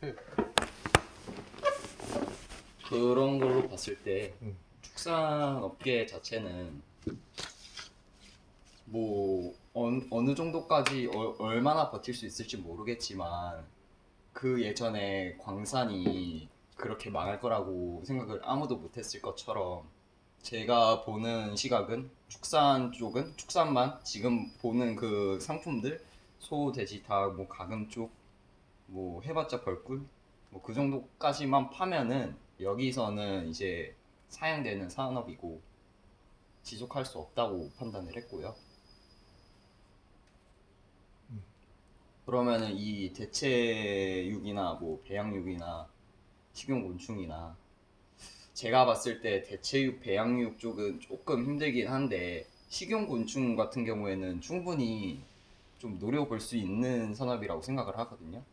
해. 그런 걸로 봤을 때 음. 축산업계 자체는 뭐 어느 정도까지 얼마나 버틸 수 있을지 모르겠지만 그 예전에 광산이 그렇게 망할 거라고 생각을 아무도 못했을 것처럼 제가 보는 시각은 축산 쪽은 축산만 지금 보는 그 상품들 소, 돼지, 닭, 뭐 가금 쪽 뭐 해봤자 벌꿀 뭐 그 정도까지만 파면은 여기서는 이제 사양되는 산업이고 지속할 수 없다고 판단을 했고요. 그러면은 이 대체육이나 뭐 배양육이나 식용곤충이나 제가 봤을 때 대체육, 배양육 쪽은 조금 힘들긴 한데 식용곤충 같은 경우에는 충분히 좀 노려볼 수 있는 산업이라고 생각을 하거든요.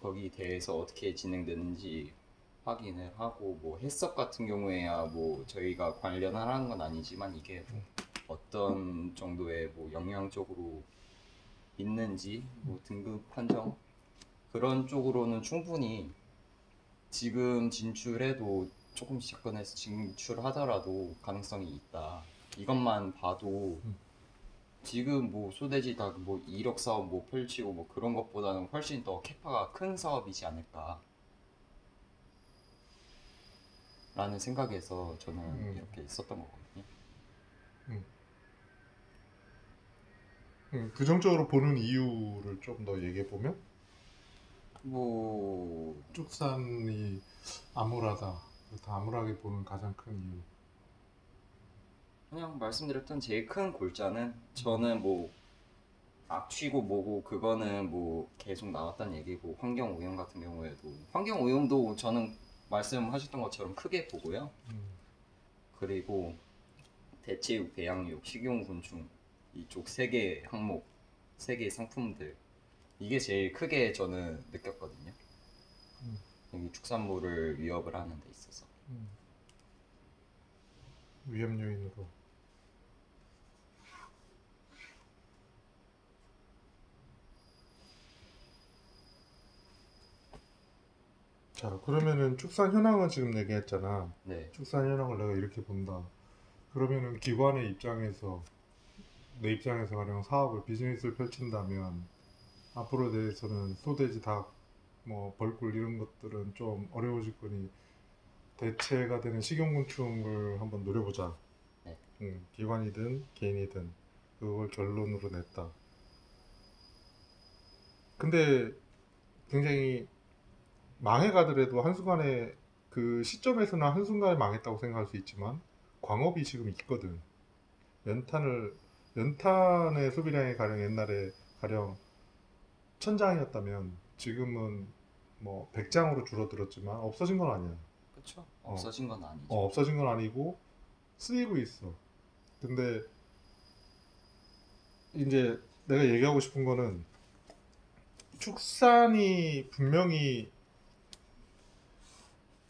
거기 대해서 어떻게 진행되는지 확인을 하고 뭐 해썹 같은 경우에야 뭐 저희가 관련하는 건 아니지만 이게 뭐 어떤 정도의 뭐 영양적으로 있는지 뭐 등급 판정 그런 쪽으로는 충분히 지금 진출해도 조금씩 꺼내서 진출하더라도 가능성이 있다. 이것만 봐도 지금 뭐 소돼지 닭뭐 1억 사업 뭐 펼치고 뭐 그런 것보다는 훨씬 더 캐파가 큰 사업이지 않을까 라는 생각에서 저는 음. 이렇게 있었던 거거든요. 음. 부정적으로 보는 이유를 좀 더 얘기해 보면 뭐 축산이 암울하다. 그렇다 암울하게 보는 가장 큰 이유. 그냥 말씀드렸던 제일 큰 골자는 저는 뭐 악취고 뭐고 그거는 뭐 계속 나왔던 얘기고 환경 오염 같은 경우에도 환경 오염도 저는 말씀하셨던 것처럼 크게 보고요. 음. 그리고 대체육, 배양육, 식용곤충 이쪽 세 개 항목, 세 개 상품들 이게 제일 크게 저는 느꼈거든요. 음. 여기 축산물을 위협을 하는 데 있어서. 음. 위험 요인으로. 자, 그러면은 축산 현황은 지금 얘기했잖아. 네, 축산 현황을 내가 이렇게 본다. 그러면은 기관의 입장에서 내 입장에서 가령 사업을 비즈니스를 펼친다면 앞으로 대해서는 소돼지 닭, 뭐 벌꿀 이런 것들은 좀 어려워질 거니 대체가 되는 식용곤충을 한번 노려보자. 네, 기관이든 개인이든 그걸 결론으로 냈다. 근데 굉장히 망해가더라도 한순간에 그 시점에서는 한순간에 망했다고 생각할 수 있지만 광업이 지금 있거든. 연탄을 연탄의 소비량이 가령 옛날에 가령 1000장이었다면 지금은 뭐 100장으로 줄어들었지만 없어진 건 아니야. 그쵸? 어, 없어진 건 아니죠. 없어진 건 아니고 쓰이고 있어. 근데 이제 내가 얘기하고 싶은 거는 축산이 분명히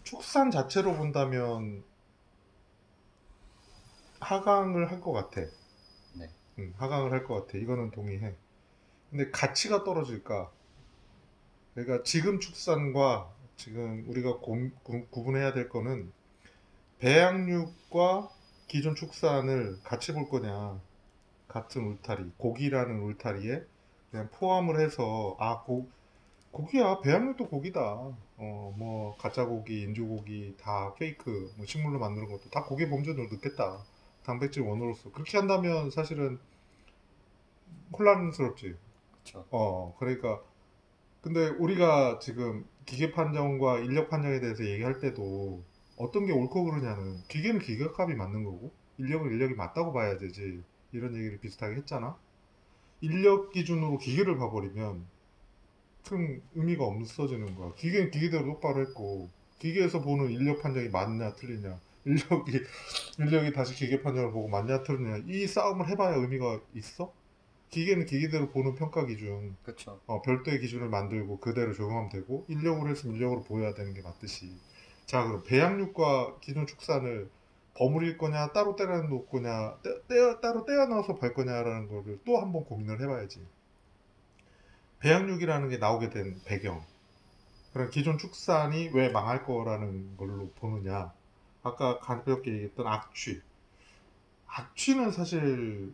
축산 자체로 본다면 하강을 할 것 같아. 네, 하강을 할 것 같아. 이거는 동의해. 근데 가치가 떨어질까? 그러니까 지금 축산과 지금 우리가 구분해야 될 거는 배양육과 기존 축산을 같이 볼 거냐. 같은 울타리, 고기라는 울타리에 그냥 포함을 해서 고기야. 배양육도 고기다. 뭐 가짜 고기, 인조 고기 다 페이크, 뭐 식물로 만드는 것도 다 고기 범죄로 넣겠다. 단백질 원으로서 그렇게 한다면 사실은 혼란스럽지. 그쵸. 그러니까 근데 우리가 지금 기계 판정과 인력 판정에 대해서 얘기할 때도 어떤 게 옳고 그르냐는 기계는 기계값이 맞는 거고 인력은 인력이 맞다고 봐야 되지. 이런 얘기를 비슷하게 했잖아. 인력 기준으로 기계를 봐버리면 큰 의미가 없어지는 거야. 기계는 기계대로 똑바로 했고 기계에서 보는 인력 판정이 맞냐 틀리냐 인력이 다시 기계 판정을 보고 맞냐 틀리냐 이 싸움을 해봐야 의미가 있어? 기계는 기계대로 보는 평가 기준 그쵸. 별도의 기준을 만들고 그대로 적용하면 되고 인력으로 했으면 인력으로 보여야 되는 게 맞듯이 자 그럼 배양육과 기존 축산을 버무릴 거냐 따로 떼어 놓을 거냐 따로 떼어 넣어서 발 거냐라는 거를 또 한번 고민을 해봐야지. 배양육이라는 게 나오게 된 배경 그런 기존 축산이 왜 망할 거라는 걸로 보느냐. 아까 가볍게 얘기했던 악취. 악취는 사실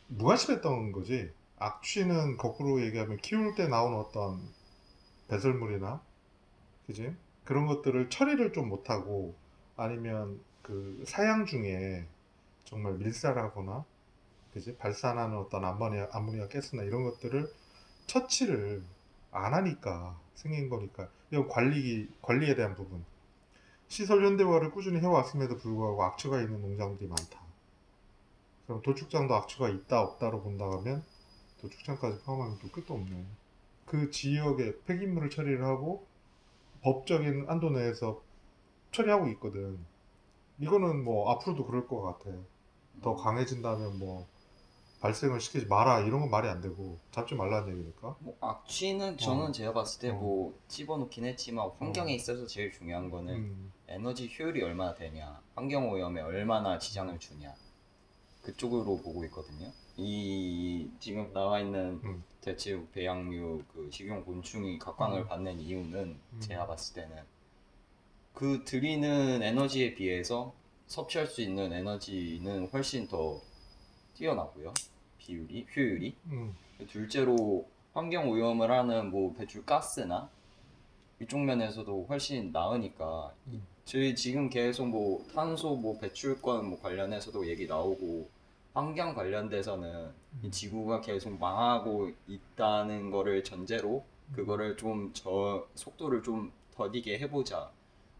무관심했던 거지. 악취는 거꾸로 얘기하면 키울 때 나오는 어떤 배설물이나, 그지? 그런 것들을 처리를 좀 못하고, 아니면 그 사양 중에 정말 밀사라거나, 그지? 발산하는 어떤 암모니아 가스나 이런 것들을 처치를 안 하니까 생긴 거니까. 이건 관리에 대한 부분. 시설 현대화를 꾸준히 해왔음에도 불구하고 악취가 있는 농장들이 많다. 그럼 도축장도 악취가 있다 없다로 본다 하면 도축장까지 포함하면 또 끝도 없네. 그 지역에 폐기물을 처리를 하고 법적인 안도 내에서 처리하고 있거든. 이거는 뭐 앞으로도 그럴 것 같아. 더 강해진다면 뭐 발생을 시키지 마라 이런 건 말이 안 되고 잡지 말라는 얘기니까. 뭐 악취는 저는 어, 제가 봤을 때 어, 뭐 집어넣긴 했지만 환경에 어, 있어서 제일 중요한 거는 음, 에너지 효율이 얼마나 되냐, 환경 오염에 얼마나 지장을 주냐 그쪽으로 보고 있거든요. 이 지금 나와 있는 음, 대체육, 배양육, 그 식용 곤충이 각광을 음, 받는 이유는 음, 제가 봤을 때는 그 들이는 에너지에 비해서 섭취할 수 있는 에너지는 훨씬 더 뛰어나고요. 효율이. 음, 둘째로 환경 오염을 하는 뭐 배출 가스나 이쪽 면에서도 훨씬 나으니까 음, 저희 지금 계속 뭐 탄소 뭐 배출권 뭐 관련해서도 얘기 나오고 환경 관련돼서는 이 음, 지구가 계속 망하고 있다는 거를 전제로 그거를 좀 속도를 좀 더디게 해보자.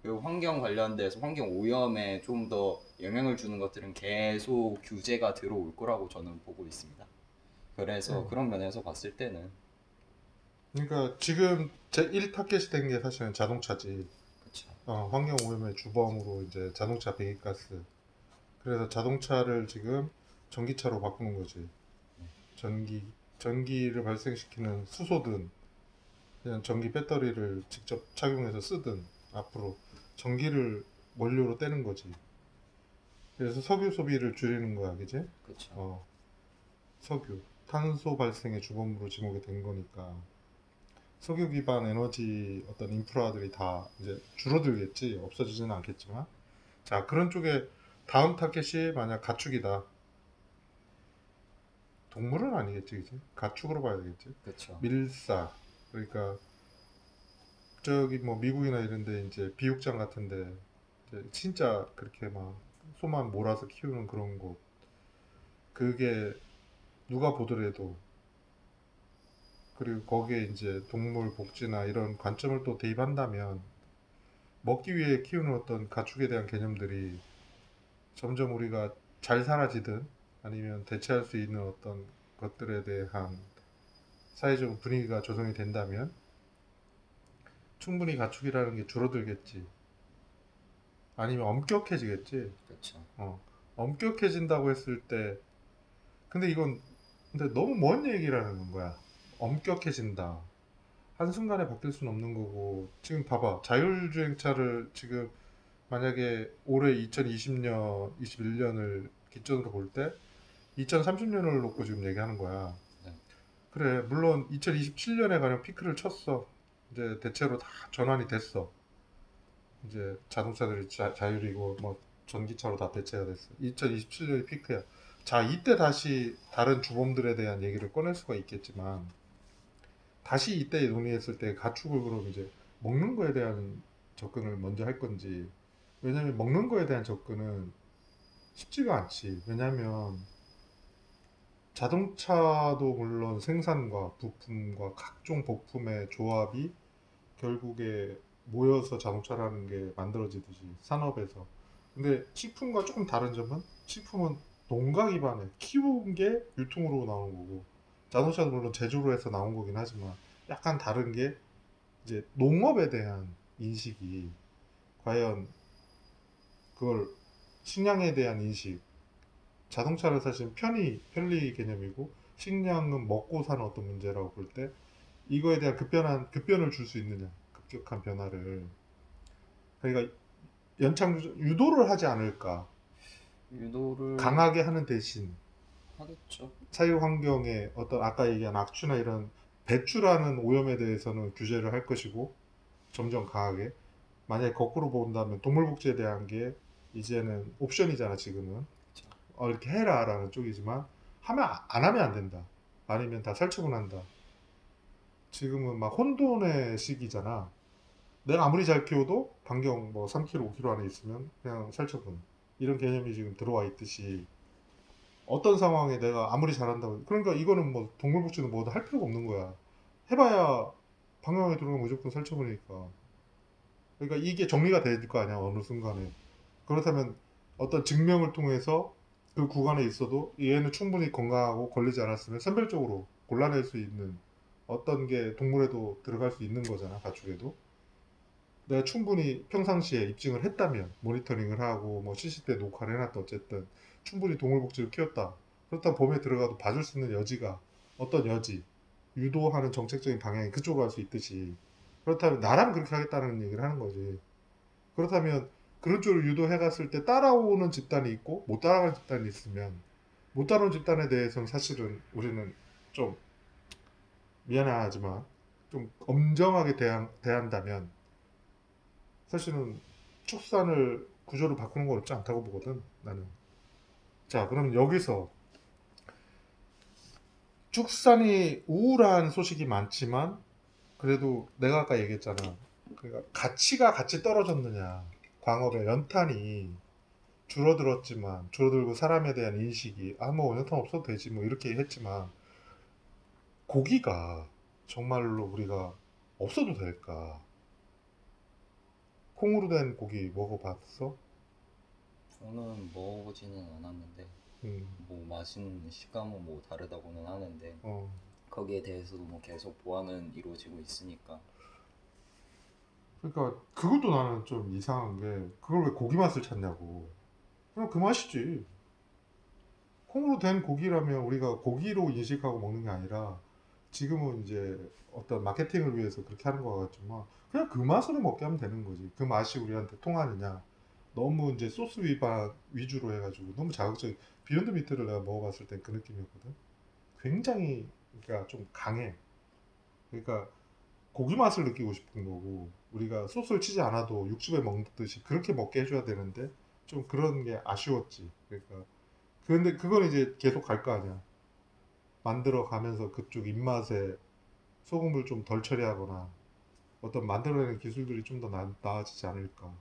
그리고 환경 관련돼서 환경 오염에 좀 더 영향을 주는 것들은 계속 규제가 들어올 거라고 저는 보고 있습니다. 그래서 음. 그런 면에서 봤을 때는 그러니까 지금 제 1 타겟이 된 게 사실은 자동차지. 그쵸. 환경 오염의 주범으로 이제 자동차 배기가스. 그래서 자동차를 지금 전기차로 바꾸는 거지. 전기, 전기를 발생시키는 수소든, 그냥 전기 배터리를 직접 착용해서 쓰든, 앞으로 전기를 원료로 떼는 거지. 그래서 석유 소비를 줄이는 거야, 그지? 그쵸. 어, 석유. 탄소 발생의 주범으로 지목이 된 거니까. 석유 기반 에너지 어떤 인프라들이 다 이제 줄어들겠지. 없어지지는 않겠지만. 자, 그런 쪽에 다음 타겟이 만약 가축이다. 동물은 아니겠지, 그치? 가축으로 봐야 되겠지. 그쵸. 밀사. 그러니까 저기 뭐 미국이나 이런데 이제 비육장 같은데 이제 진짜 그렇게 막 소만 몰아서 키우는 그런 곳. 그게 누가 보더라도 그리고 거기에 이제 동물 복지나 이런 관점을 또 대입한다면 먹기 위해 키우는 어떤 가축에 대한 개념들이 점점 우리가 잘 사라지든 아니면 대체할 수 있는 어떤 것들에 대한 사회적 분위기가 조성이 된다면 충분히 가축이라는 게 줄어들겠지. 아니면 엄격해지겠지. 그쵸. 어. 엄격해진다고 했을 때, 근데 이건 근데 너무 먼 얘기라는 거야. 엄격해진다. 한순간에 바뀔 수는 없는 거고, 지금 봐봐. 자율주행차를 지금 만약에 올해 2020년, 21년을 기점으로 볼 때, 2030년을 놓고 지금 얘기하는 거야. 네. 그래, 물론 2027년에 가령 피크를 쳤어. 이제 대체로 다 전환이 됐어. 이제 자동차들이 자율이고 뭐 전기차로 다 대체가 됐어. 2027년이 피크야. 자, 이때 다시 다른 주범들에 대한 얘기를 꺼낼 수가 있겠지만 다시 이때 논의했을 때 가축을 그럼 이제 먹는 거에 대한 접근을 먼저 할 건지. 왜냐면 먹는 거에 대한 접근은 쉽지가 않지. 왜냐면 자동차도 물론 생산과 부품과 각종 복품의 조합이 결국에 모여서 자동차라는 게 만들어지듯이 산업에서. 근데 식품과 조금 다른 점은 식품은 농가 기반에 키운 게 유통으로 나오는 거고 자동차도 물론 제조로 해서 나온 거긴 하지만 약간 다른 게 이제 농업에 대한 인식이 과연 그걸 식량에 대한 인식 자동차는 사실 편리 개념이고 식량은 먹고 사는 어떤 문제라고 볼 때 이거에 대한 급변을 줄 수 있느냐 급격한 변화를 그러니까 유도를 하지 않을까. 유도를 강하게 하는 대신 하겠죠. 사육 환경에 어떤 아까 얘기한 악취나 이런 배출하는 오염에 대해서는 규제를 할 것이고 점점 강하게. 만약에 거꾸로 본다면 동물복지에 대한 게 이제는 옵션이잖아 지금은. 그쵸. 이렇게 해라라는 쪽이지만 안 하면 안 된다. 아니면 다 살처분한다. 지금은 막 혼돈의 시기잖아. 내가 아무리 잘 키워도 반경 뭐 3km, 5km 안에 있으면 그냥 살처분. 이런 개념이 지금 들어와 있듯이 어떤 상황에 내가 아무리 잘한다고 그러니까 이거는 뭐 동물복지는 뭐도 할 필요가 없는 거야. 해봐야 방향에 들어가면 무조건 살처분이니까. 그러니까 이게 정리가 될 거 아니야 어느 순간에. 그렇다면 어떤 증명을 통해서 그 구간에 있어도 얘는 충분히 건강하고 걸리지 않았으면 선별적으로 골라낼 수 있는 어떤 게 동물에도 들어갈 수 있는 거잖아 가축에도. 내가 충분히 평상시에 입증을 했다면 모니터링을 하고 뭐 CCTV 녹화를 해놨다 어쨌든 충분히 동물복지를 키웠다. 그렇다면 범위에 들어가도 봐줄 수 있는 여지가 어떤 여지 유도하는 정책적인 방향이 그쪽으로 갈 수 있듯이 그렇다면 나라면 그렇게 하겠다는 얘기를 하는 거지. 그렇다면 그런 쪽으로 유도해 갔을 때 따라오는 집단이 있고 못 따라가는 집단이 있으면 못 따라오는 집단에 대해서는 사실은 우리는 좀 미안하지만 좀 엄정하게 대한다면 사실은 축산을 구조를 바꾸는 건 어렵지 않다고 보거든 나는. 자 그럼 여기서 축산이 우울한 소식이 많지만 그래도 내가 아까 얘기했잖아. 그러니까 가치가 같이 떨어졌느냐. 광업의 연탄이 줄어들었지만 줄어들고 사람에 대한 인식이 뭐 연탄 없어도 되지 뭐 이렇게 했지만 고기가 정말로 우리가 없어도 될까? 콩으로 된 고기 먹어봤어? 저는 먹어보지는 않았는데 음, 뭐 맛있는 식감은 뭐 다르다고는 하는데 어. 거기에 대해서도 뭐 계속 보완은 이루어지고 있으니까. 그러니까 그것도 나는 좀 이상한 게 그걸 왜 고기 맛을 찾냐고. 그냥 그 맛이지. 콩으로 된 고기라면 우리가 고기로 인식하고 먹는 게 아니라 지금은 이제 어떤 마케팅을 위해서 그렇게 하는 것 같지만 그냥 그 맛으로 먹게 하면 되는 거지. 그 맛이 우리한테 통하느냐. 너무 이제 소스 위반 위주로 해가지고 너무 자극적인 비욘드 미트를 내가 먹어봤을 땐 그 느낌이었거든. 굉장히 그러니까 좀 강해. 그러니까 고기 맛을 느끼고 싶은 거고 우리가 소스를 치지 않아도 육즙에 먹듯이 그렇게 먹게 해줘야 되는데 좀 그런 게 아쉬웠지. 그러니까 그런데 그건 이제 계속 갈 거 아니야. 만들어 가면서 그쪽 입맛에 소금을 좀 덜 처리하거나 어떤 만들어내는 기술들이 좀 더 나아지지 않을까.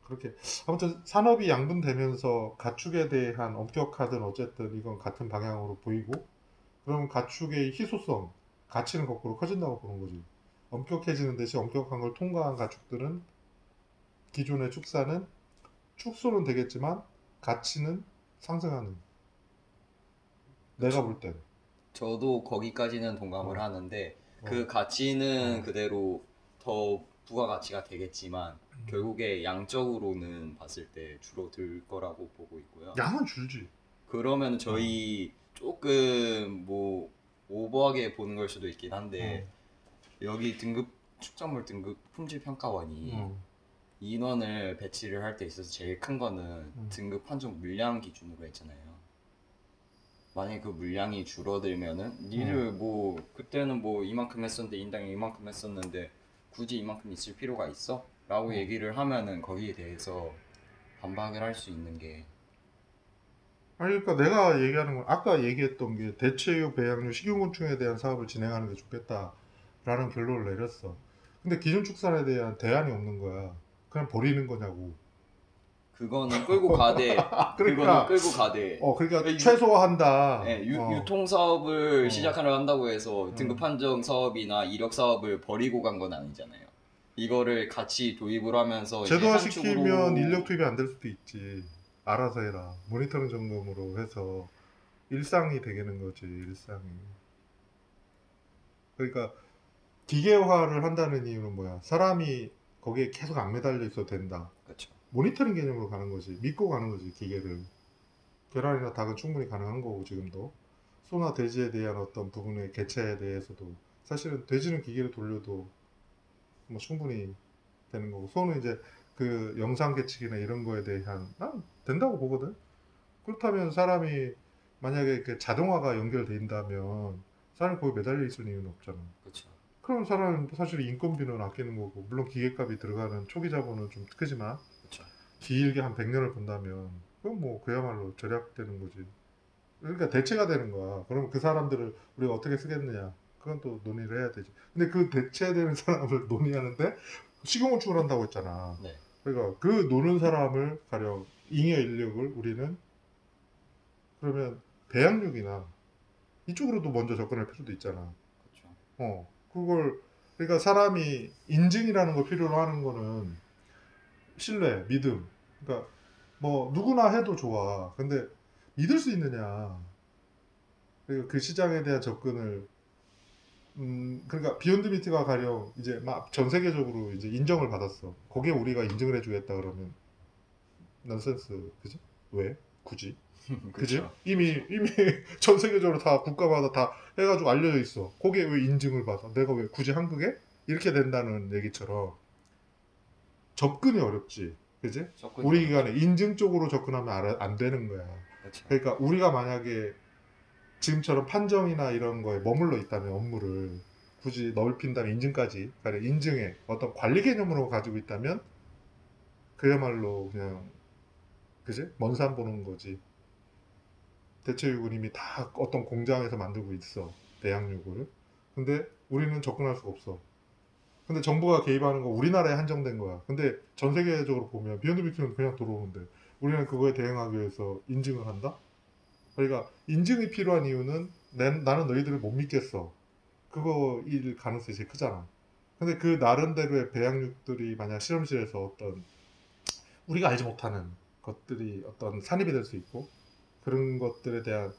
그렇게 아무튼 산업이 양분되면서 가축에 대한 엄격하든 어쨌든 이건 같은 방향으로 보이고 그러면 가축의 희소성, 가치는 거꾸로 커진다고 보는 거지. 엄격해지는 대신 엄격한 걸 통과한 가축들은 기존의 축사는 축소는 되겠지만 가치는 상승하는. 내가 그쵸. 볼 땐. 저도 거기까지는 동감을 어, 하는데 그 어, 가치는 어. 그대로 더 부가가치가 되겠지만 결국에 양적으로는 봤을 때 줄어들 거라고 보고 있고요. 양은 줄지. 그러면 어, 저희 조금 뭐 오버하게 보는 걸 수도 있긴 어, 한데 여기 축산물 등급 품질평가원이 어, 인원을 배치를 할 때 있어서 제일 큰 거는 어, 등급 판정 물량 기준으로 했잖아요. 만약에 그 물량이 줄어들면은 어. 니들 뭐 그때는 뭐 이만큼 했었는데 인당에 이만큼 했었는데 굳이 이만큼 있을 필요가 있어? 라고 어. 얘기를 하면은 거기에 대해서 반박을 할 수 있는 게. 아니, 그러니까 내가 얘기하는 건 아까 얘기했던 게 대체육, 배양육, 식용곤충에 대한 사업을 진행하는 게 좋겠다라는 결론을 내렸어. 근데 기존 축산에 대한 대안이 없는 거야. 그냥 버리는 거냐고. 그거는 끌고 가되 그거는 그러니까, 끌고 가되 그러니까 유, 최소화한다. 예, 유통 사업을 어, 시작하려 한다고 해서 등급 어. 판정 사업이나 이력 사업을 버리고 간 건 아니잖아요. 이거를 같이 도입을 하면서 이제 제도화 한 시키면 인력 축으로. 투입이 안 될 수도 있지. 알아서 해라. 모니터링 점검으로 해서 일상이 되겠는 거지, 일상이. 그러니까 기계화를 한다는 이유는 뭐야? 사람이 거기에 계속 안 매달려 있어도 된다. 그렇죠. 모니터링 개념으로 가는 거지. 믿고 가는 거지, 기계를. 계란이나 닭은 충분히 가능한 거고, 지금도. 소나 돼지에 대한 어떤 부분의 개체에 대해서도 사실은 돼지는 기계를 돌려도 뭐 충분히 되는 거고, 소는 이제 그 영상 계측이나 이런 거에 대한, 난 된다고 보거든? 그렇다면 사람이 만약에 그 자동화가 연결된다면 사람이 거기 매달려 있을 이유는 없잖아. 그렇죠. 그럼 사람은 사실 인건비는 아끼는 거고, 물론 기계값이 들어가는 초기 자본은 좀 크지만 그렇죠. 길게 한 100년을 본다면 그건 뭐 그야말로 절약되는 거지. 그러니까 대체가 되는 거야. 그러면 그 사람들을 우리가 어떻게 쓰겠느냐? 그건 또 논의를 해야 되지. 근데 그 대체되는 사람을 논의하는데 식용건축을 한다고 했잖아. 네. 그러니까 그 노는 사람을 가령 잉여 인력을 우리는 그러면 배양육이나 이쪽으로도 먼저 접근할 필요도 있잖아. 그렇죠. 그걸 그러니까 사람이 인증이라는 걸 필요로 하는 거는 신뢰, 믿음. 그러니까 뭐 누구나 해도 좋아. 근데 믿을 수 있느냐? 그리고 그 시장에 대한 접근을 그러니까 비욘드 미트가 가령 이제 막 전 세계적으로 이제 인정을 받았어. 거기에 우리가 인증을 해주겠다 그러면 넌센스, 그지? 왜? 굳이? 그지? 그렇죠. 이미 전 세계적으로 다 국가마다 다 해가지고 알려져 있어. 거기에 왜 인증을 받아? 내가 왜 굳이 한국에? 이렇게 된다는 얘기처럼 접근이 어렵지. 그지? 접근이 우리 어렵죠. 기관에 인증 쪽으로 접근하면 안 되는 거야. 그렇죠. 그러니까 우리가 만약에 지금처럼 판정이나 이런 거에 머물러 있다면 업무를 굳이 넓힌다면 인증까지, 그러니까 인증의 어떤 관리 개념으로 가지고 있다면 그야말로 그냥 그지? 먼 산 보는 거지. 대체육은 이미 다 어떤 공장에서 만들고 있어. 배양육을. 근데 우리는 접근할 수가 없어. 근데 정부가 개입하는 거 우리나라에 한정된 거야. 근데 전 세계적으로 보면 비욘드 빅스는 그냥 들어오는데 우리는 그거에 대응하기 위해서 인증을 한다? 그러니까 인증이 필요한 이유는 나는 너희들을 못 믿겠어. 그거일 가능성이 제일 크잖아. 근데 그 나름대로의 배양육들이 만약 실험실에서 어떤 우리가 알지 못하는 것들이 어떤 산입이 될 수 있고 그런 것들에 대한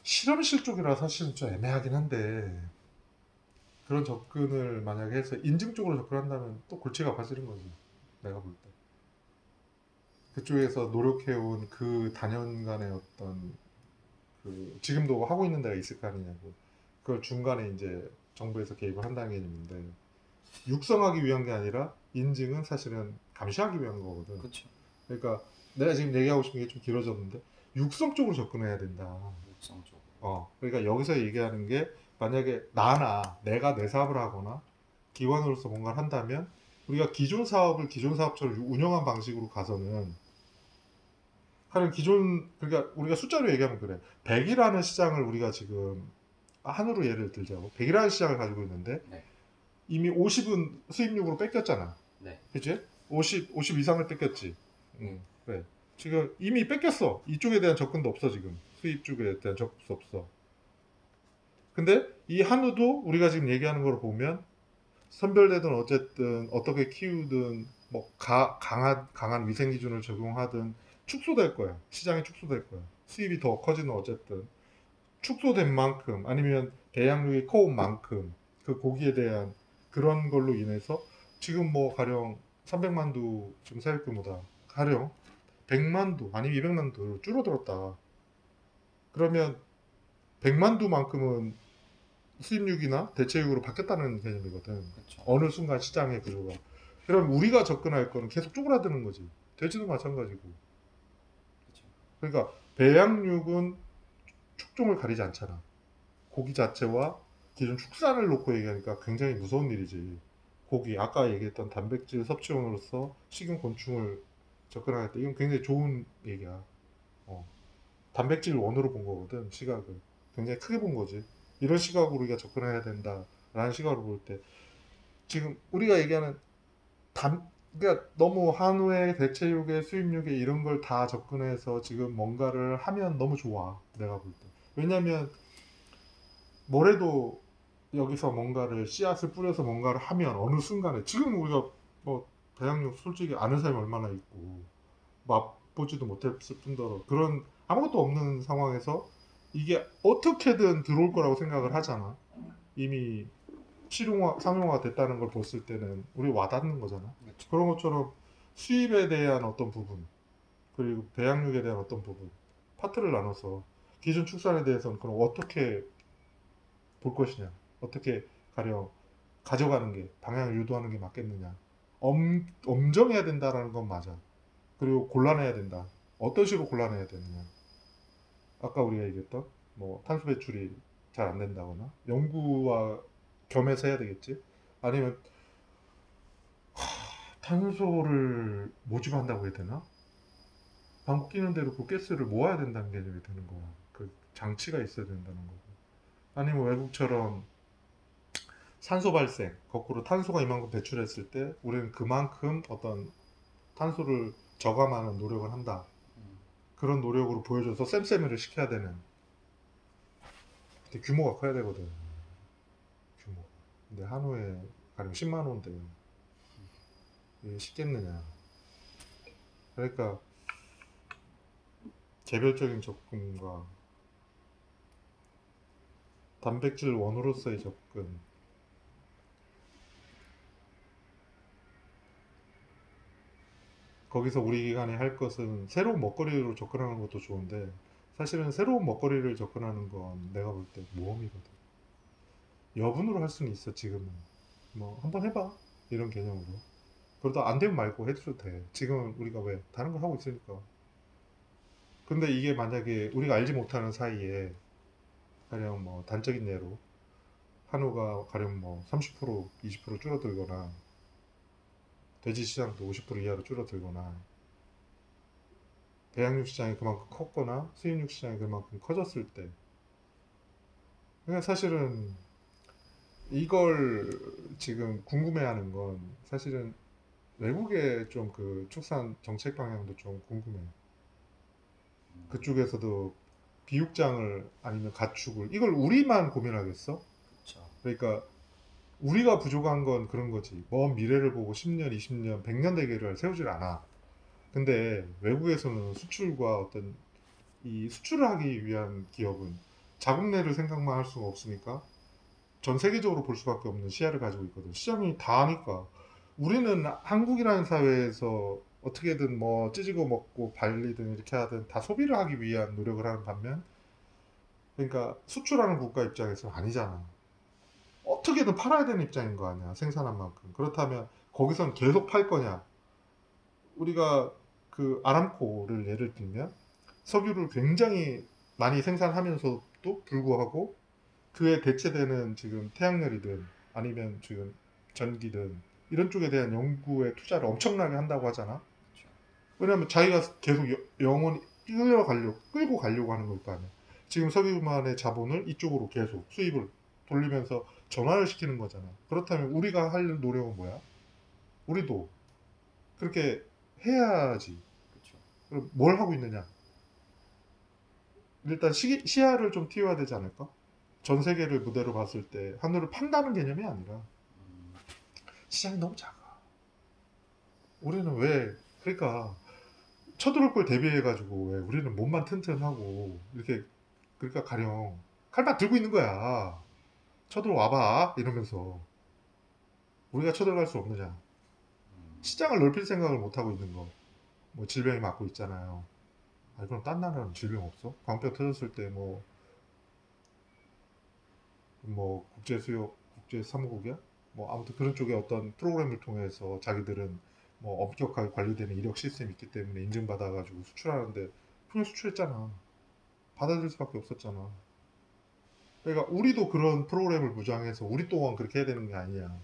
실험실 쪽이라 사실은 좀 애매하긴 한데 그런 접근을 만약에 해서 인증 쪽으로 접근한다면 또 골치가 아파지는 거지. 내가 볼 때. 그쪽에서 노력해온 그 단연간의 어떤 그 지금도 하고 있는 데가 있을 거 아니냐고. 그걸 중간에 이제 정부에서 개입을 한다는 개념인데 육성하기 위한 게 아니라 인증은 사실은 감시하기 위한 거거든. 그렇죠. 그러니까 내가 지금 얘기하고 싶은 게 좀 길어졌는데 육성 쪽으로 접근해야 된다. 육성적으로. 그러니까 여기서 얘기하는 게 만약에 내가 내 사업을 하거나 기관으로서 뭔가를 한다면 우리가 기존 사업을 기존 사업처럼 운영한 방식으로 가서는 하는 기존 그러니까 우리가 숫자로 얘기하면 그래. 100이라는 시장을 우리가 지금 한우로 예를 들자고 100이라는 시장을 가지고 있는데 네. 이미 50은 수입육으로 뺏겼잖아. 네. 그치? 50 이상을 뺏겼지. 네. 그래. 지금 이미 뺏겼어. 이쪽에 대한 접근도 없어 지금. 수입 쪽에 대한 접근도 없어. 근데 이 한우도 우리가 지금 얘기하는 걸 보면 선별되든 어쨌든 어떻게 키우든 뭐 강한 위생 기준을 적용하든 축소될 거야. 시장이 축소될 거야. 수입이 더 커지는 어쨌든 축소된 만큼 아니면 배양육이 커온 만큼 그 고기에 대한 그런 걸로 인해서 지금 뭐 가령 300만 두 지금 사육 규모다. 가령 100만 두 아니면 200만 두 줄어들었다. 그러면 100만 두만큼은 수입육이나 대체육으로 바뀌었다는 개념이거든. 그렇죠. 어느 순간 시장의 구조가. 그럼 우리가 접근할 거는 계속 쪼그라드는 거지. 돼지도 마찬가지고. 그렇죠. 그러니까 배양육은 축종을 가리지 않잖아. 고기 자체와 기존 축산을 놓고 얘기하니까 굉장히 무서운 일이지. 고기, 아까 얘기했던 단백질 섭취원으로서 식용 곤충을 접근하겠다. 이건 굉장히 좋은 얘기야. 어. 단백질 원으로 본 거거든, 시각을. 굉장히 크게 본 거지. 이런 시각으로 우리가 접근해야 된다라는 시각으로 볼 때. 지금 우리가 얘기하는 그러니까 너무 한우에 대체육에 수입육에 이런 걸 다 접근해서 지금 뭔가를 하면 너무 좋아. 내가 볼 때. 왜냐면 뭐래도 여기서 뭔가를 씨앗을 뿌려서 뭔가를 하면 어느 순간에 지금 우리가 뭐 배양육 솔직히 아는 사람이 얼마나 있고 맛보지도 못했을 뿐더러 그런 아무것도 없는 상황에서 이게 어떻게든 들어올 거라고 생각을 하잖아. 이미 실용화, 상용화가 됐다는 걸 봤을 때는 우리 와닿는 거잖아. 그렇죠. 그런 것처럼 수입에 대한 어떤 부분 그리고 배양육에 대한 어떤 부분 파트를 나눠서 기존 축산에 대해서는 그럼 어떻게 볼 것이냐 어떻게 가령 가져가는 게 방향을 유도하는 게 맞겠느냐 엄정해야 된다라는 건 맞아. 그리고 골라내야 된다. 어떤 식으로 골라내야 되느냐. 아까 우리가 얘기했던 뭐 탄소 배출이 잘 안 된다거나 연구와 겸해서 해야 되겠지. 아니면 탄소를 모집한다고 해야 되나? 방귀 뀌는 대로 그 가스를 모아야 된다는 개념이 드는 거야. 그 장치가 있어야 된다는 거고. 아니면 외국처럼 산소 발생, 거꾸로 탄소가 이만큼 배출했을 때 우리는 그만큼 어떤 탄소를 저감하는 노력을 한다. 음, 그런 노력으로 보여줘서 쌤쌤이를 시켜야 되는. 근데 규모가 커야 되거든. 규모. 근데 한우에 가령 10만 원대 이게 쉽겠느냐. 그러니까 개별적인 접근과 단백질 원으로서의 접근. 거기서 우리 기관이 할 것은 새로운 먹거리로 접근하는 것도 좋은데 사실은 새로운 먹거리를 접근하는 건 내가 볼 때 모험이거든. 여분으로 할 수는 있어 지금은. 뭐 한번 해봐 이런 개념으로. 그러다 안 되면 말고 해줘도 돼. 지금은 우리가 왜 다른 걸 하고 있으니까. 근데 이게 만약에 우리가 알지 못하는 사이에 가령 뭐 단적인 예로 한우가 가령 뭐 30% 20% 줄어들거나 돼지 시장도 50% 이하로 줄어들거나 배양육 시장이 그만큼 컸거나 수입육 시장이 그만큼 커졌을 때 그러니까 사실은 이걸 지금 궁금해하는 건 사실은 외국의 좀 그 축산 정책 방향도 좀 궁금해. 그쪽에서도 비육장을 아니면 가축을 이걸 우리만 고민하겠어? 그쵸. 그러니까 우리가 부족한 건 그런 거지. 먼 미래를 보고 10년, 20년, 100년 대계를 세우질 않아. 근데 외국에서는 수출과 어떤 이 수출을 하기 위한 기업은 자국 내를 생각만 할 수가 없으니까 전 세계적으로 볼 수밖에 없는 시야를 가지고 있거든. 시장이 다 하니까. 우리는 한국이라는 사회에서 어떻게든 뭐 찌지고 먹고 발리든 이렇게 하든 다 소비를 하기 위한 노력을 하는 반면 그러니까 수출하는 국가 입장에서는 아니잖아. 어떻게든 팔아야 되는 입장인 거 아니야. 생산한 만큼. 그렇다면 거기선 계속 팔 거냐. 우리가 그 아람코를 예를 들면 석유를 굉장히 많이 생산하면서도 불구하고 그에 대체되는 지금 태양열이든 아니면 지금 전기든 이런 쪽에 대한 연구에 투자를 엄청나게 한다고 하잖아. 그쵸. 왜냐하면 자기가 계속 영원히 끌고 가려고 하는 걸 거 아니야. 지금 석유만의 자본을 이쪽으로 계속 수입을 돌리면서 전환을 시키는 거잖아. 그렇다면 우리가 할 노력은 뭐야? 우리도 그렇게 해야지. 그쵸. 그럼 뭘 하고 있느냐? 일단 시야를 좀 틔워야 되지 않을까? 전 세계를 무대로 봤을 때 한우를 판다는 개념이 아니라 음, 시장이 너무 작아. 우리는 왜 그러니까 쳐들어올 걸 대비해가지고 왜 우리는 몸만 튼튼하고 이렇게 그러니까 가령 칼만 들고 있는 거야. 쳐들어와봐 이러면서 우리가 쳐들어갈 수 없느냐. 음, 시장을 넓힐 생각을 못 하고 있는 거. 뭐 질병이 맞고 있잖아요. 아 그럼 딴 나라는 질병 없어? 광병 터졌을 때 뭐 국제 수요 국제 사무국이야? 뭐 아무튼 그런 쪽에 어떤 프로그램을 통해서 자기들은 뭐 엄격하게 관리되는 이력 시스템이 있기 때문에 인증받아가지고 수출하는데 그냥 수출했잖아. 받아들일 수밖에 없었잖아. 그러니까 우리도 그런 프로그램을 부장해서 우리 또한 그렇게 해야 되는 게 아니냐.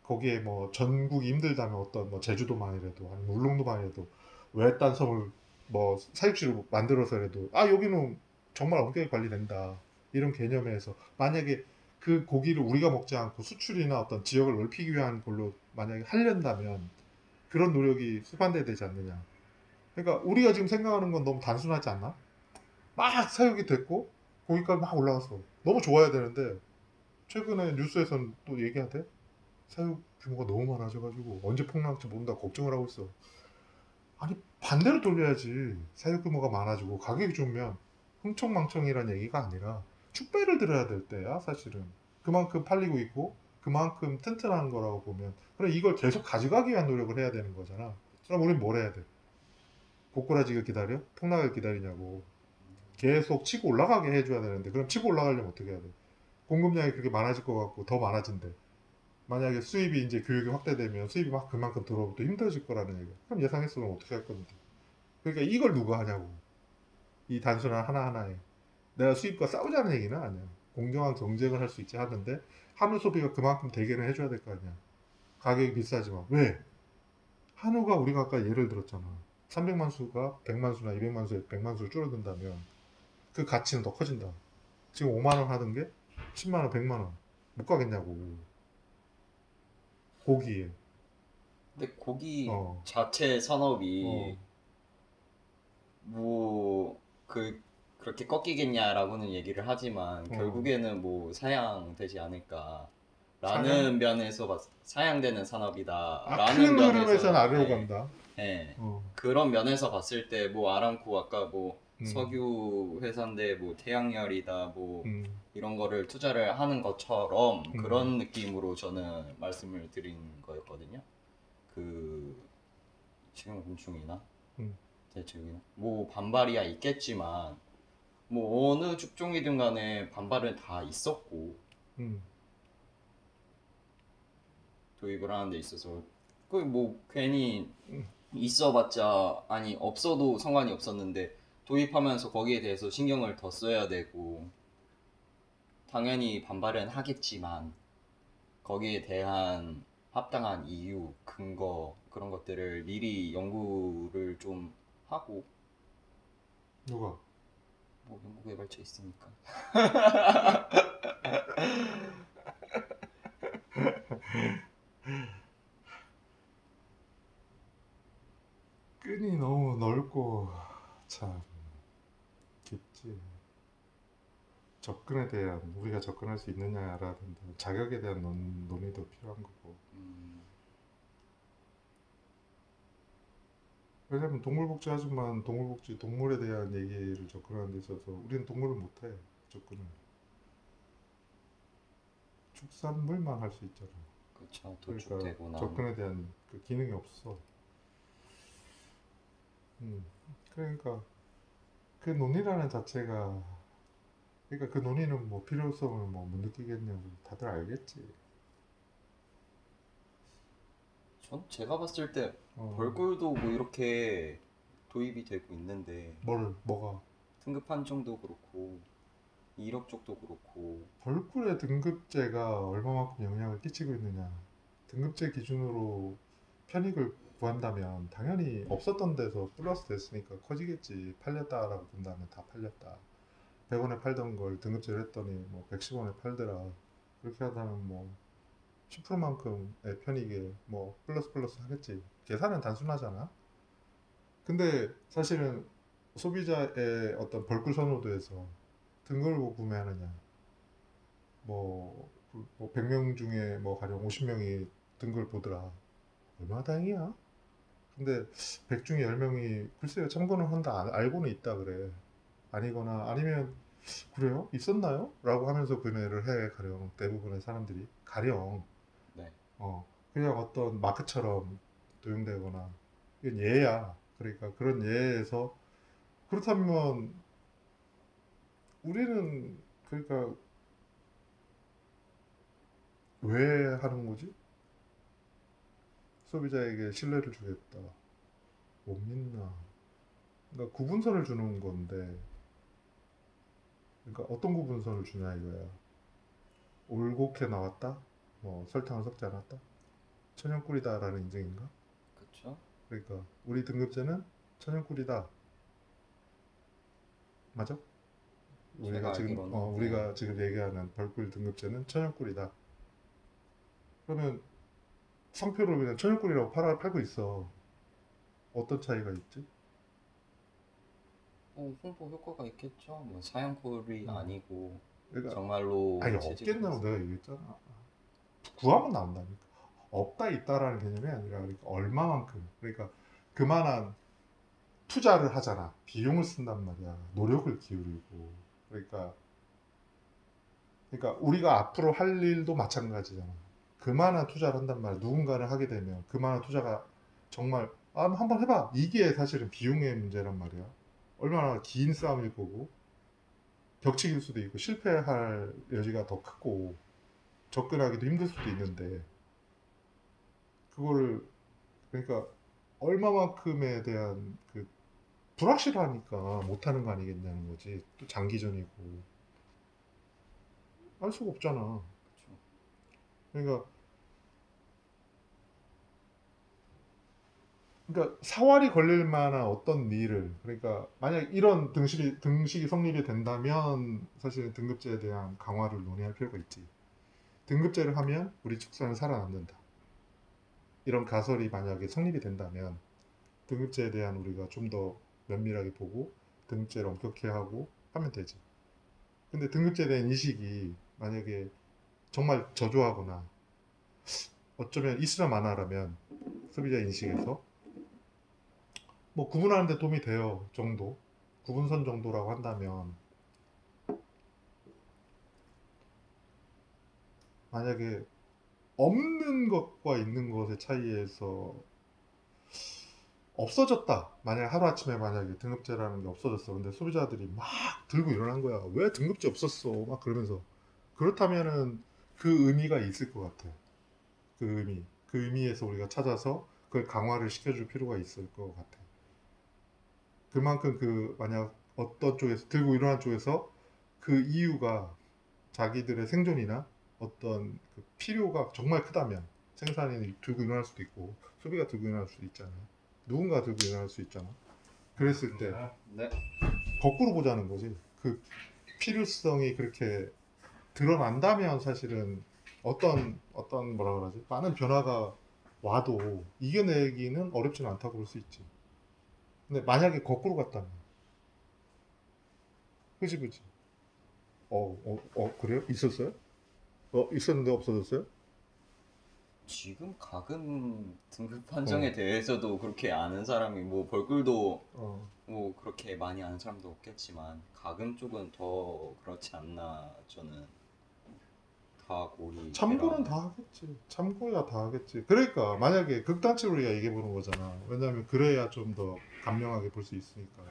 거기에 뭐 전국이 힘들다면 어떤 뭐 제주도만이라도 아니면 울릉도만이라도 외딴 섬을 뭐 사육지로 만들어서라도 아 여기는 정말 엄격하게 관리된다 이런 개념에서 만약에 그 고기를 우리가 먹지 않고 수출이나 어떤 지역을 넓히기 위한 걸로 만약에 하려다면 그런 노력이 수반돼야 되지 않느냐. 그러니까 우리가 지금 생각하는 건 너무 단순하지 않나? 막 사육이 됐고 고기값이 막 올라갔어. 너무 좋아야 되는데 최근에 뉴스에서는 또 얘기하대. 사육 규모가 너무 많아져가지고 언제 폭락할지 모른다 걱정을 하고 있어. 아니 반대로 돌려야지. 사육 규모가 많아지고 가격이 좋으면 흥청망청이란 얘기가 아니라 축배를 들어야 될 때야 사실은. 그만큼 팔리고 있고 그만큼 튼튼한 거라고 보면 그럼 이걸 계속 가져가기 위한 노력을 해야 되는 거잖아. 그럼 우린 뭘 해야 돼? 고꾸라지가 기다려? 폭락을 기다리냐고. 계속 치고 올라가게 해줘야 되는데 그럼 치고 올라가려면 어떻게 해야 돼? 공급량이 그렇게 많아질 것 같고 더 많아진대. 만약에 수입이 이제 교육이 확대되면 수입이 막 그만큼 들어오면 또 힘들어질 거라는 얘기야. 그럼 예상했으면 어떻게 할 건데. 그러니까 이걸 누가 하냐고. 이 단순한 하나하나에. 내가 수입과 싸우자는 얘기는 아니야. 공정한 경쟁을 할 수 있지 하는데 한우 소비가 그만큼 대개는 해줘야 될 거 아니야. 가격이 비싸지만 왜? 한우가 우리가 아까 예를 들었잖아. 300만 수가 100만 수나 200만 수에 100만 수를 줄어든다면 그 가치는 더 커진다. 지금 5만 원 하던 게 10만 원, 100만 원. 못 가겠냐고. 고기에. 근데 고기 어, 자체 산업이 어, 뭐 그렇게 꺾이겠냐라고는 얘기를 하지만 어. 결국에는 뭐 사양되지 않을까. 사양? 라는 면에서 사양되는 아, 산업이다라는 큰 흐름에서는 면에서 아래로 간다. 예. 어, 그런 면에서 봤을 때 뭐 아람코 아까 뭐 음, 석유 회사인데 뭐 태양열이다 뭐 음, 이런 거를 투자를 하는 것처럼 음, 그런 느낌으로 저는 말씀을 드린 거였거든요. 그 식용곤충이나 음, 대체육이나 뭐 반발이야 있겠지만 뭐 어느 축종이든 간에 반발은 다 있었고 음. 도입을 하는 데 있어서 그 뭐 괜히 음. 있어봤자 아니 없어도 상관이 없었는데 도입하면서 거기에 대해서 신경을 더 써야 되고 당연히 반발은 하겠지만 거기에 대한 합당한 이유, 근거 그런 것들을 미리 연구를 좀 하고 누가? 뭐 연구개발처 있으니까 끈이 너무 넓고 참 깊지. 접근에 대한 우리가 접근할 수 있느냐라는 자격에 대한 논의도 필요한 거고. 음, 왜냐면 동물복지 하지만 동물복지 동물에 대한 얘기를 접근하는 데 있어서 우리는 동물을 못해 접근을. 축산물만 할 수 있잖아. 그렇죠. 그러니까 도축되고 난 접근에 대한 그 기능이 없어. 그러니까 그 논의라는 자체가 그러니까 그 논의는 뭐 필요성을 뭐 못 느끼겠냐고 다들 알겠지. 전 제가 봤을 때 어, 벌꿀도 뭐 이렇게 도입이 되고 있는데 뭐가 등급 한정도 그렇고 이력 쪽도 그렇고 벌꿀의 등급제가 얼마만큼 영향을 끼치고 있느냐. 등급제 기준으로 편익을 구한다면 당연히 없었던 데서 플러스 됐으니까 커지겠지. 팔렸다라고 본다면 다 팔렸다. 100원에 팔던 걸 등급제를 했더니 뭐 110원에 팔더라. 그렇게 하다면 뭐 10%만큼의 편익에 뭐 플러스 하겠지. 계산은 단순하잖아. 근데 사실은 소비자의 어떤 벌꿀 선호도에서 등급을 보고 구매하느냐. 뭐 100명 중에 뭐 가령 50명이 등급을 보더라. 얼마나 다행이야. 근데 100 중에 10명이 글쎄요 참고는 한다 알고는 있다 그래. 아니거나 아니면 그래요? 있었나요? 라고 하면서 구매를 해 가령 대부분의 사람들이 가령 네. 그냥 어떤 마크처럼 도용되거나 이건 예야. 그러니까 그런 예에서 그렇다면 우리는 그러니까 왜 하는 거지? 소비자에게 신뢰를 주겠다. 못 믿나? 그러니까 구분선을 주는 건데, 그러니까 어떤 구분선을 주냐 이거야. 올곧게 나왔다? 뭐 설탕을 섞지 않았다? 천연꿀이다라는 인증인가? 그렇죠. 그러니까 우리 등급제는 천연꿀이다. 맞아? 제가 알기로는 네. 우리가 지금 얘기하는 벌꿀 등급제는 천연꿀이다. 그러면 상표를 그냥 천연꿀이라고 팔고 있어. 어떤 차이가 있지? 홍보 효과가 있겠죠. 뭐 사양콜이 어. 아니고 그러니까 아니 정말로 채집을 없겠냐고 해서 내가 얘기했잖아. 구하면 나온다니까. 없다 있다라는 개념이 아니라 그러니까 얼마만큼 그러니까 그만한 투자를 하잖아. 비용을 쓴단 말이야. 노력을 기울이고. 그러니까 우리가 앞으로 할 일도 마찬가지잖아. 그만한 투자를 한단 말이야. 누군가를 하게 되면 그만한 투자가 정말 한번 해봐. 이게 사실은 비용의 문제란 말이야. 얼마나 긴 싸움일 거고 격치일 수도 있고 실패할 여지가 더 크고 접근하기도 힘들 수도 있는데 그거를 그러니까 얼마만큼에 대한 그 불확실하니까 못하는 거 아니겠냐는 거지. 또 장기전이고 알 수가 없잖아. 그쵸. 그러니까 사활이 걸릴 만한 어떤 일을, 그러니까 만약 이런 등식이 성립이 된다면 사실은 등급제에 대한 강화를 논의할 필요가 있지. 등급제를 하면 우리 축사는 살아남는다. 이런 가설이 만약에 성립이 된다면 등급제에 대한 우리가 좀 더 면밀하게 보고 등급제를 엄격히 하고 하면 되지. 근데 등급제에 대한 인식이 만약에 정말 저조하거나 어쩌면 있으나 마나라면 소비자 인식에서 뭐 구분하는 데 도움이 돼요 정도, 구분선 정도라고 한다면, 만약에 없는 것과 있는 것의 차이에서 없어졌다, 만약 하루아침에 만약에 등급제라는 게 없어졌어. 근데 소비자들이 막 들고 일어난 거야. 왜 등급제 없었어 막 그러면서. 그렇다면은 그 의미가 있을 것 같아. 그 의미에서 우리가 찾아서 그걸 강화를 시켜줄 필요가 있을 것 같아. 그만큼 만약 어떤 쪽에서 들고 일어난 쪽에서 그 이유가 자기들의 생존이나 어떤 그 필요가 정말 크다면 생산이 들고 일어날 수도 있고 소비가 들고 일어날 수도 있잖아요. 누군가 들고 일어날 수 있잖아. 그랬을 때 네. 거꾸로 보자는 거지. 그 필요성이 그렇게 드러난다면 사실은 어떤 뭐라 그러지? 많은 변화가 와도 이겨내기는 어렵지는 않다고 볼 수 있지. 근데 만약에 거꾸로 갔다면 흐지부지. 그래요? 있었어요? 있었는데 없어졌어요? 지금 가금 등급 어, 판정에 대해서도 그렇게 아는 사람이 뭐 벌꿀도 어. 뭐 그렇게 많이 아는 사람도 없겠지만 가금 쪽은 더 그렇지 않나 저는 다 고리 참고는 계랑 다 하겠지. 참고야 다 하겠지. 그러니까 만약에 극단치로 우리가 얘기해 보는 거잖아. 왜냐하면 그래야 좀 더 감명하게 볼 수 있으니까.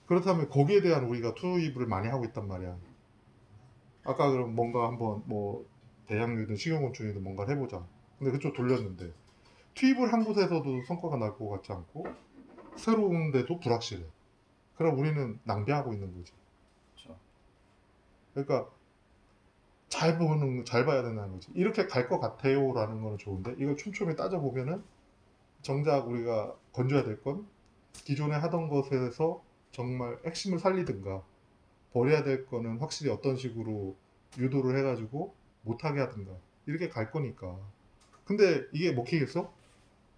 그렇다면 거기에 대한 우리가 투입을 많이 하고 있단 말이야. 아까 그럼 뭔가 한번 뭐 대양유든 식용곤충이든 뭔가를 해보자. 근데 그쪽 돌렸는데 투입을 한 곳에서도 성과가 날 것 같지 않고 새로운데도 불확실해. 그럼 우리는 낭비하고 있는 거지. 그렇죠. 그러니까 잘 봐야 된다는 거지. 이렇게 갈 것 같아요라는 거는 좋은데 이걸 촘촘히 따져 보면은 정작 우리가 건져야 될 건 기존에 하던 것에서 정말 핵심을 살리든가, 버려야 될 거는 확실히 어떤 식으로 유도를 해가지고 못하게 하든가, 이렇게 갈 거니까. 근데 이게 먹히겠어?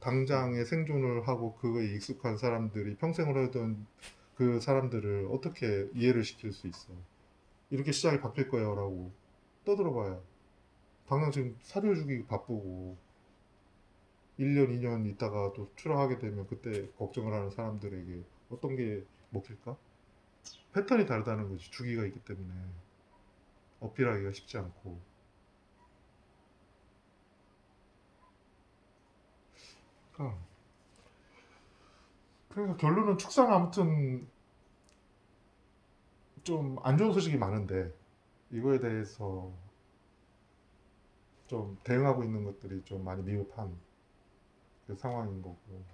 당장의 생존을 하고 그거에 익숙한 사람들이 평생을 하던 그 사람들을 어떻게 이해를 시킬 수 있어? 이렇게 시장이 바뀔 거예요라고 떠들어봐야 당장 지금 사료 주기 바쁘고 1년, 2년 있다가 또 출하하게 되면 그때 걱정을 하는 사람들에게 어떤 게 먹힐까? 패턴이 다르다는 거지. 주기가 있기 때문에 어필하기가 쉽지 않고. 그러니까, 그러니까 결론은 축사는 아무튼 좀 안 좋은 소식이 많은데 이거에 대해서 좀 대응하고 있는 것들이 좀 많이 미흡한 그 상황인 거고,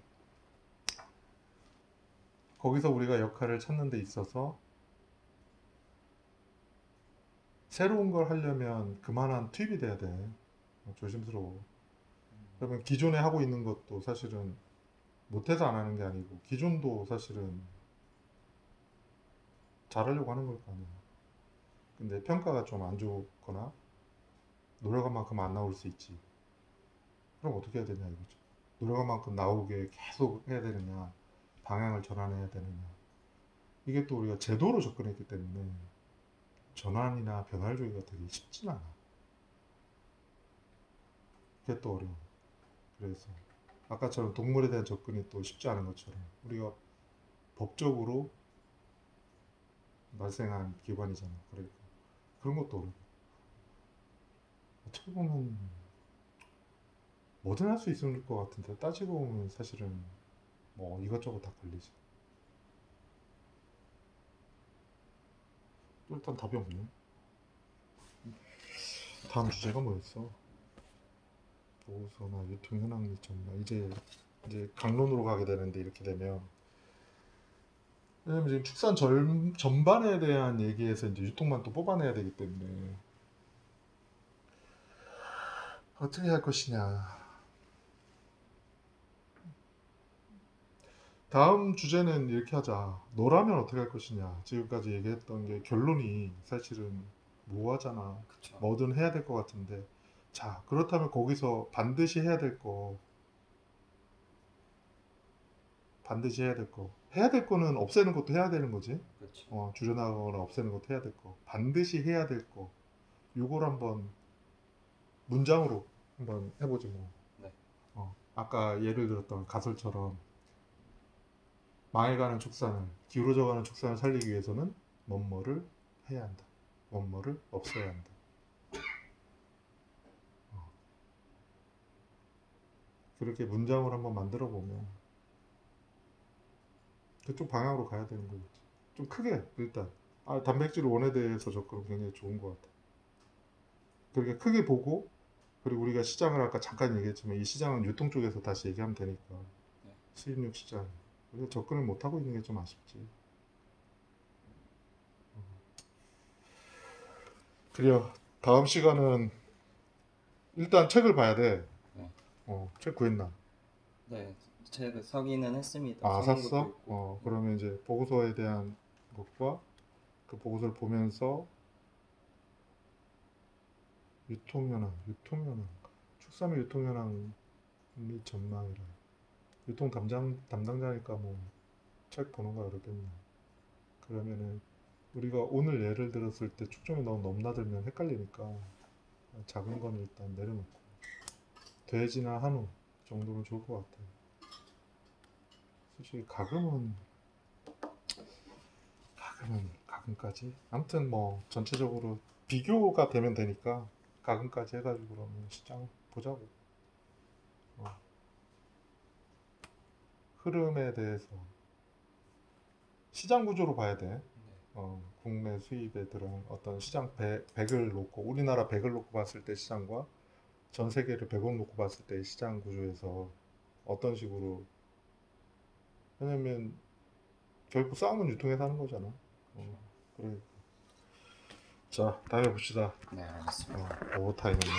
거기서 우리가 역할을 찾는 데 있어서 새로운 걸 하려면 그만한 투입이 돼야 돼. 조심스러워. 그러면 기존에 하고 있는 것도 사실은 못해서 안 하는 게 아니고 기존도 사실은 잘하려고 하는 걸 거 아니야. 근데 평가가 좀 안 좋거나 노력한 만큼 안 나올 수 있지. 그럼 어떻게 해야 되냐 이거죠. 노력한 만큼 나오게 계속 해야 되느냐, 방향을 전환해야 되느냐. 이게 또 우리가 제도로 접근했기 때문에 전환이나 변화를 주기가 되게 쉽진 않아. 그게 또 어려워. 그래서 아까처럼 동물에 대한 접근이 또 쉽지 않은 것처럼 우리가 법적으로 발생한 기관이잖아. 그러니까 그런 것도 어렵고 어떻게 보면 뭐든 할 수 있을 것 같은데 따지고 보면 사실은 뭐 이것저것 다 걸리지. 또 일단 답이 없네. 다음 주제가 뭐였어? 보고서나 유통 현황 일정나 이제 강론으로 가게 되는데 이렇게 되면 왜냐면 지금 축산 전반에 대한 얘기에서 이제 유통만 또 뽑아내야 되기 때문에 어떻게 할 것이냐. 다음 주제는 이렇게 하자. 너라면 어떻게 할 것이냐. 지금까지 얘기했던 게 결론이 사실은 모호하잖아. 그쵸. 뭐든 해야 될 것 같은데. 자, 그렇다면 거기서 반드시 해야 될 거, 반드시 해야 될 거. 해야 될 거는 없애는 것도 해야 되는 거지. 그쵸. 줄여나가거나 없애는 것도 해야 될 거. 반드시 해야 될 거. 요걸 한번 문장으로 한번 해보지 뭐. 네. 아까 예를 들었던 가설처럼 망해가는 축산을, 기울어져가는 축산을 살리기 위해서는 뭐뭐를 해야 한다. 뭐뭐를 없애야 한다. 그렇게 문장을 한번 만들어 보면 그쪽 방향으로 가야 되는 거겠지. 좀 크게 일단 단백질 원에 대해서 접근은 굉장히 좋은 것 같아. 그렇게 크게 보고 그리고 우리가 시장을 아까 잠깐 얘기했지만 이 시장은 유통 쪽에서 다시 얘기하면 되니까 네. 수입육 시장 우리가 접근을 못 하고 있는 게 좀 아쉽지. 그래요. 다음 시간은 일단 책을 봐야 돼. 네. 책 구했나? 네. 책 사기는 했습니다. 아, 사는 것도 샀어? 있고. 네. 그러면 이제 보고서에 대한 것과 그 보고서를 보면서 유통현황, 축산물 유통현황 및 전망이라. 유통 담당자니까 뭐 책 보는 거 어렵겠네. 그러면은 우리가 오늘 예를 들었을 때 축종이 너무 넘나들면 헷갈리니까 작은 건 일단 내려놓고 돼지나 한우 정도는 좋을 것 같아요. 솔직히 가금까지 아무튼 뭐 전체적으로 비교가 되면 되니까 가금까지 해가지고 그러면 시장 보자고. 어, 흐름에 대해서 시장 구조로 봐야 돼. 국내 수입에 들어온 어떤 시장 100을 놓고 우리나라 100을 놓고 봤을 때 시장과 전 세계를 100을 놓고 봤을 때 시장 구조에서 어떤 식으로. 왜냐면 결국 싸움은 유통에서 하는 거잖아. 그래. 자, 다음에 봅시다. 네, 알겠습니다. 오버타임이네.